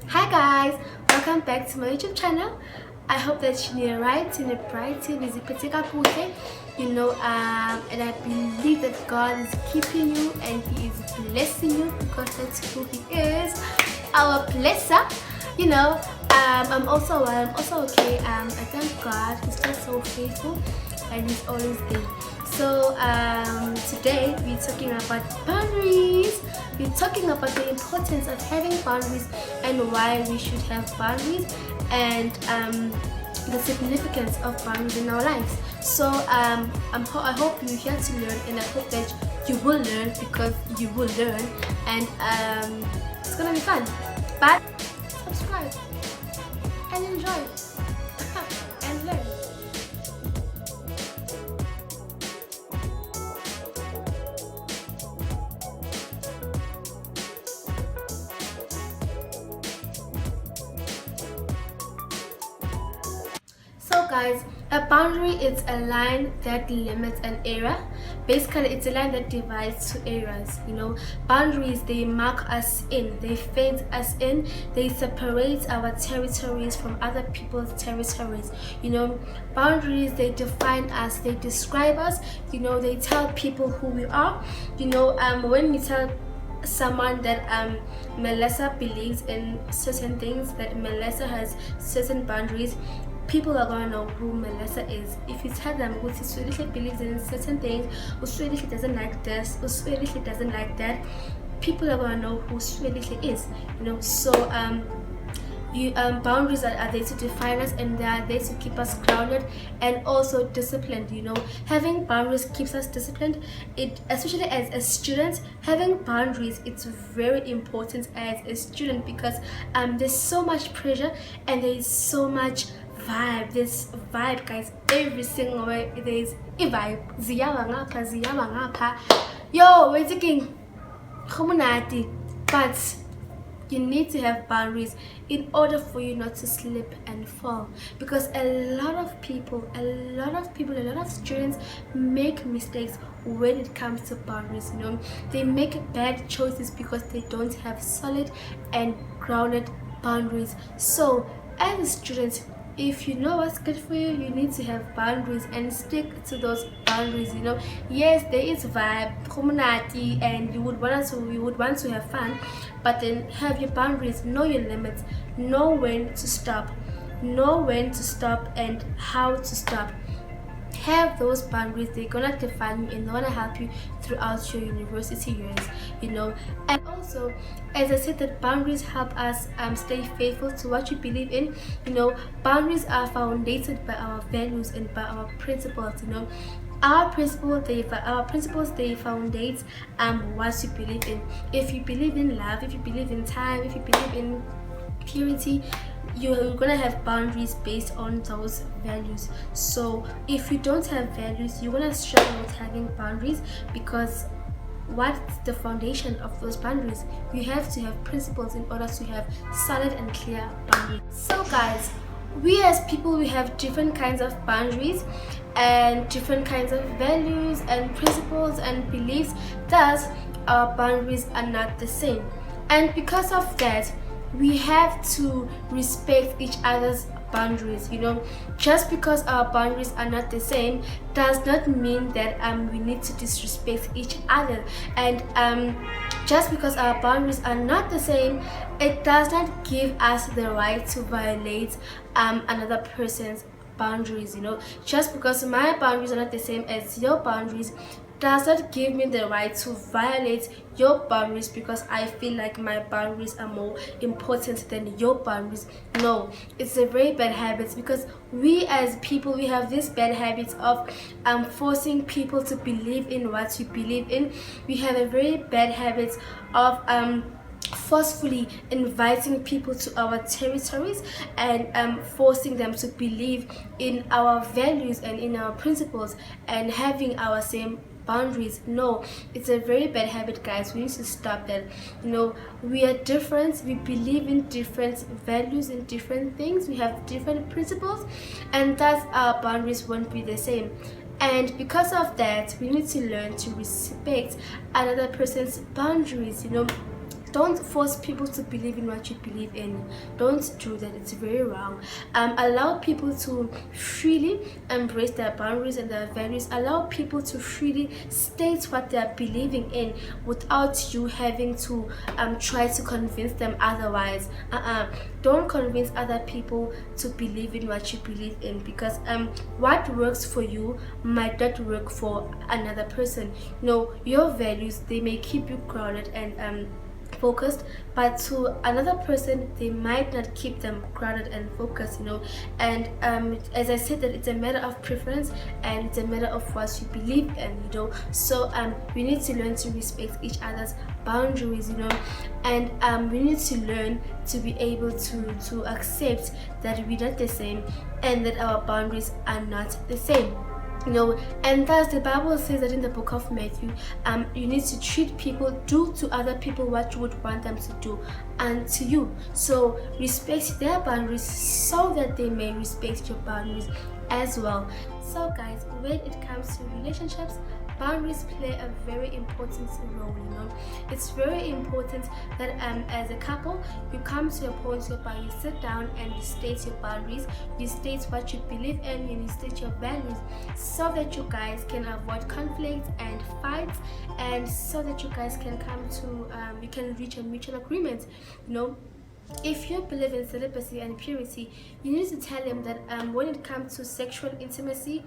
Hi guys, welcome back to my YouTube channel. I hope that you're right, you're bright, you're and I believe that God is keeping you and He is blessing you because that's who He is, our blesser. I'm also okay. I thank God. He's just so faithful and He's always there. So today we're talking about boundaries. We're talking about the importance of having boundaries and why we should have boundaries and the significance of boundaries in our lives. So I hope you're here to learn, and I hope that you will learn because you will learn, and it's gonna be fun. But subscribe and enjoy and learn. So guys, a boundary is a line that limits an area. Basically, it's a line that divides two areas. Boundaries, they mark us in, they fence us in, they separate our territories from other people's territories. Boundaries, they define us, they describe us. They tell people who we are. When we tell someone that Melissa believes in certain things, that Melissa has certain boundaries, people are gonna know who Melissa is. If you tell them Uswedish believes in certain things, Uswedish doesn't like this, Uswedish doesn't like that, people are gonna know who Swedish is. So boundaries are there to define us, and they are there to keep us grounded and also disciplined. Having boundaries keeps us disciplined. It, especially as a student, having boundaries, it's very important as a student because there's so much pressure and there is so much vibe. This vibe, guys, every single way there is a vibe. Ziyaba ngapha. Yo, we're taking community, but you need to have boundaries in order for you not to slip and fall, because a lot of students make mistakes when it comes to boundaries. They make bad choices because they don't have solid and grounded boundaries. So as a student, if you know what's good for you, you need to have boundaries and stick to those boundaries. Yes, there is vibe, community, and you would want to have fun, but then have your boundaries, know your limits, know when to stop, and how to stop. Have those boundaries. They're gonna define you and they're gonna help you throughout your university years. And also, as I said, that boundaries help us stay faithful to what you believe in. Boundaries are founded by our values and by our principles. Our principles, they foundate what you believe in. If you believe in love, if you believe in time, if you believe in purity, you're gonna have boundaries based on those values. So if you don't have values, you're gonna struggle with having boundaries, because what's the foundation of those boundaries? You have to have principles in order to have solid and clear boundaries. So guys, we as people, we have different kinds of boundaries and different kinds of values and principles and beliefs. Thus, our boundaries are not the same, and because of that, we have to respect each other's boundaries. Just because our boundaries are not the same does not mean that we need to disrespect each other. And just because our boundaries are not the same, it does not give us the right to violate another person's boundaries. Just because my boundaries are not the same as your boundaries does not give me the right to violate your boundaries because I feel like my boundaries are more important than your boundaries. No, it's a very bad habit, because we as people, we have this bad habit of forcing people to believe in what you believe in. We have a very bad habit of forcefully inviting people to our territories and forcing them to believe in our values and in our principles and having our same boundaries. No, it's a very bad habit, guys. We need to stop that. We are different, we believe in different values and different things, we have different principles, and thus our boundaries won't be the same. And because of that, we need to learn to respect another person's boundaries. don't force people to believe in what you believe in. Don't do that, it's very wrong. Allow people to freely embrace their boundaries and their values. Allow people to freely state what they are believing in without you having to try to convince them otherwise. Don't convince other people to believe in what you believe in, because what works for you might not work for another person. Your values, they may keep you grounded and focused, but to another person they might not keep them grounded and focused. And as I said, that it's a matter of preference and it's a matter of what you believe in. So we need to learn to respect each other's boundaries, and we need to learn to be able to accept that we're not the same and that our boundaries are not the same. And thus the Bible says that in the book of Matthew, you need to treat people, do to other people what you would want them to do unto you. So respect their boundaries so that they may respect your boundaries as well. So guys, when it comes to relationships, boundaries play a very important role. It's very important that as a couple, you come to a point whereby you sit down and you state your boundaries, you state what you believe in, and you state your values, so that you guys can avoid conflict and fights, and so that you guys can come to you can reach a mutual agreement. If you believe in celibacy and purity, you need to tell him that when it comes to sexual intimacy,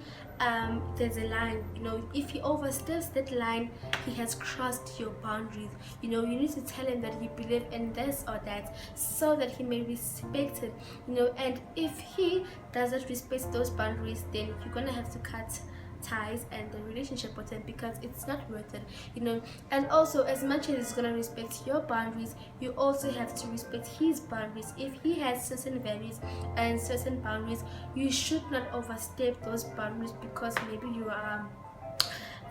there's a line. If he oversteps that line, he has crossed your boundaries. You need to tell him that you believe in this or that, so that he may respect it. And if he doesn't respect those boundaries, then you're gonna have to cut ties and the relationship with him, because it's not worth it. And also, as much as he's gonna respect your boundaries, you also have to respect his boundaries. If he has certain values and certain boundaries, you should not overstep those boundaries because maybe you are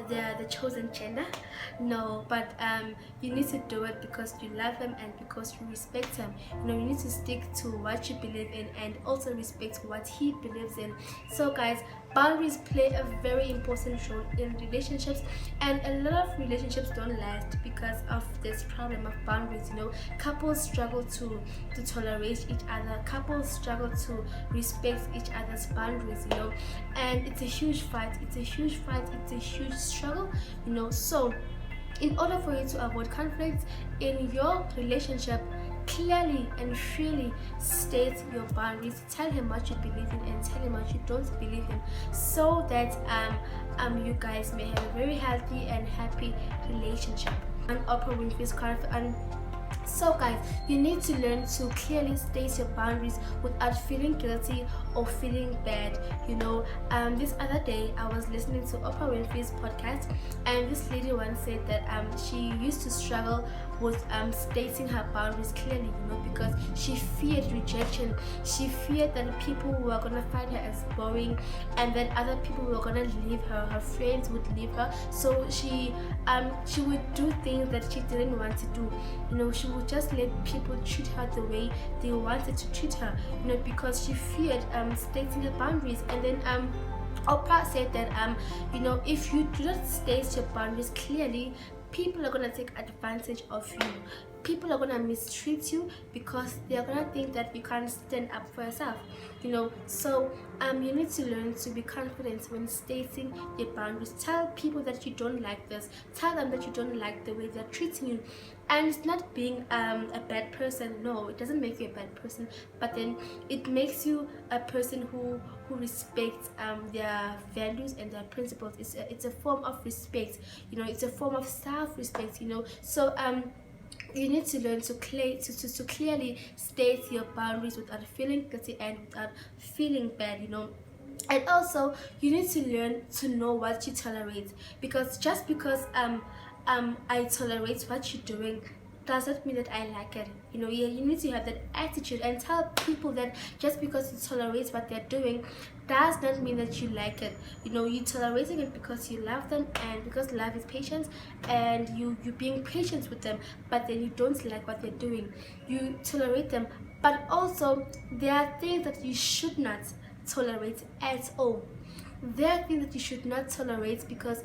the chosen gender. No, but you need to do it because you love him and because you respect him. You need to stick to what you believe in and also respect what he believes in. So guys, boundaries play a very important role in relationships, and a lot of relationships don't last because of this problem of boundaries. Couples struggle to tolerate each other, couples struggle to respect each other's boundaries, and it's a huge fight, it's a huge struggle. So in order for you to avoid conflicts in your relationship, clearly and freely state your boundaries. Tell him what you believe in and tell him what you don't believe in, so that you guys may have a very healthy and happy relationship. And Oprah Winfrey's and so guys, you need to learn to clearly state your boundaries without feeling guilty or feeling bad. This other day I was listening to Oprah Winfrey's podcast, and this lady once said that she used to struggle with stating her boundaries clearly, because she feared rejection. She feared that people were gonna find her as boring, and that other people were gonna leave her. Her friends would leave her. So she would do things that she didn't want to do. She would just let people treat her the way they wanted to treat her. Because she feared stating her boundaries. And then Oprah said that if you do not state your boundaries clearly, people are gonna take advantage of you. People are gonna mistreat you because they are gonna think that you can't stand up for yourself. So you need to learn to be confident when stating your boundaries. Tell people that you don't like this. Tell them that you don't like the way they're treating you. And it's not being a bad person. No, it doesn't make you a bad person, but then it makes you a person who respects their values and their principles. It's a form of respect. It's a form of self-respect. So you need to learn to clearly state your boundaries without feeling guilty and without feeling bad. And also, you need to learn to know what you tolerate, because just because I tolerate what you're doing doesn't mean that I like it. You need to have that attitude and tell people that just because you tolerate what they're doing does not mean that you like it. You're tolerating it because you love them, and because love is patience, and you're being patient with them, but then you don't like what they're doing. You tolerate them, but also there are things that you should not tolerate at all. There are things that you should not tolerate because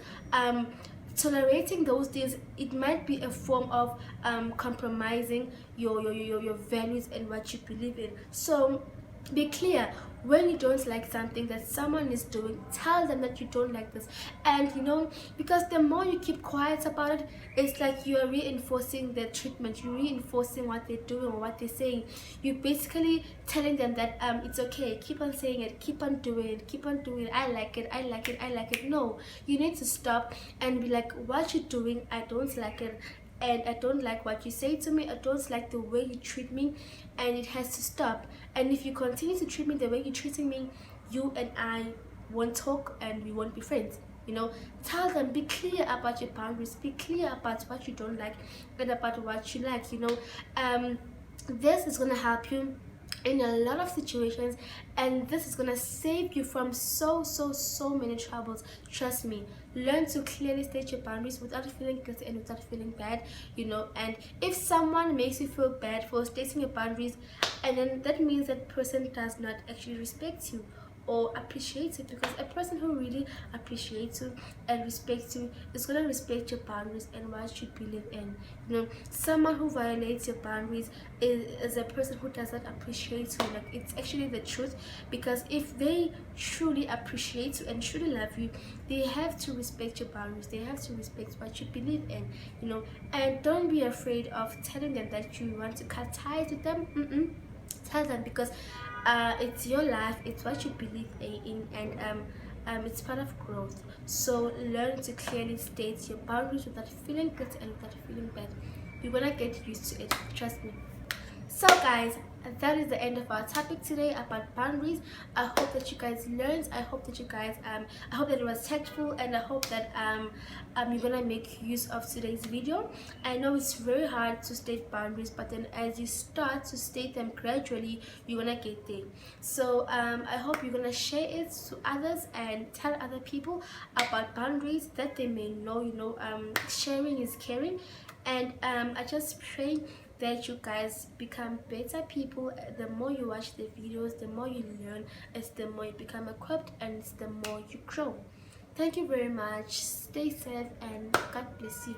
tolerating those things, it might be a form of compromising your values and what you believe in. So be clear. When you don't like something that someone is doing, tell them that you don't like this. And because the more you keep quiet about it, it's like you are reinforcing their treatment, you're reinforcing what they're doing or what they're saying. You're basically telling them that it's okay, keep on saying it, keep on doing it, keep on doing it, I like it, I like it, I like it. No, you need to stop and be like, what you're doing, I don't like it, and I don't like what you say to me, I don't like the way you treat me, and it has to stop. And if you continue to treat me the way you're treating me, you and I won't talk and we won't be friends. Tell them, be clear about your boundaries, be clear about what you don't like and about what you like. This is gonna help you in a lot of situations, and this is gonna save you from so many troubles. Trust me. Learn to clearly state your boundaries without feeling guilty and without feeling bad. And if someone makes you feel bad for stating your boundaries, and then that means that person does not actually respect you or appreciate it, because a person who really appreciates you and respects you is going to respect your boundaries and what you believe in. Someone who violates your boundaries is a person who doesn't appreciate you. Like, it's actually the truth, because if they truly appreciate you and truly love you, they have to respect your boundaries, they have to respect what you believe in. And don't be afraid of telling them that you want to cut ties with them. Tell them, because it's your life, it's what you believe in, and it's part of growth. So learn to clearly state your boundaries without feeling guilty and without feeling bad. You're gonna get used to it, trust me. So guys, that is the end of our topic today about boundaries. I hope that you guys learned, I hope that you guys I hope that it was helpful, and I hope that you're gonna make use of today's video. I know it's very hard to state boundaries, but then as you start to state them gradually, you're gonna get there. So I hope you're gonna share it to others and tell other people about boundaries, that they may know. Sharing is caring. And I just pray that you guys become better people. The more you watch the videos, the more you learn, it's the more you become equipped, and it's the more you grow. Thank you very much. Stay safe and God bless you.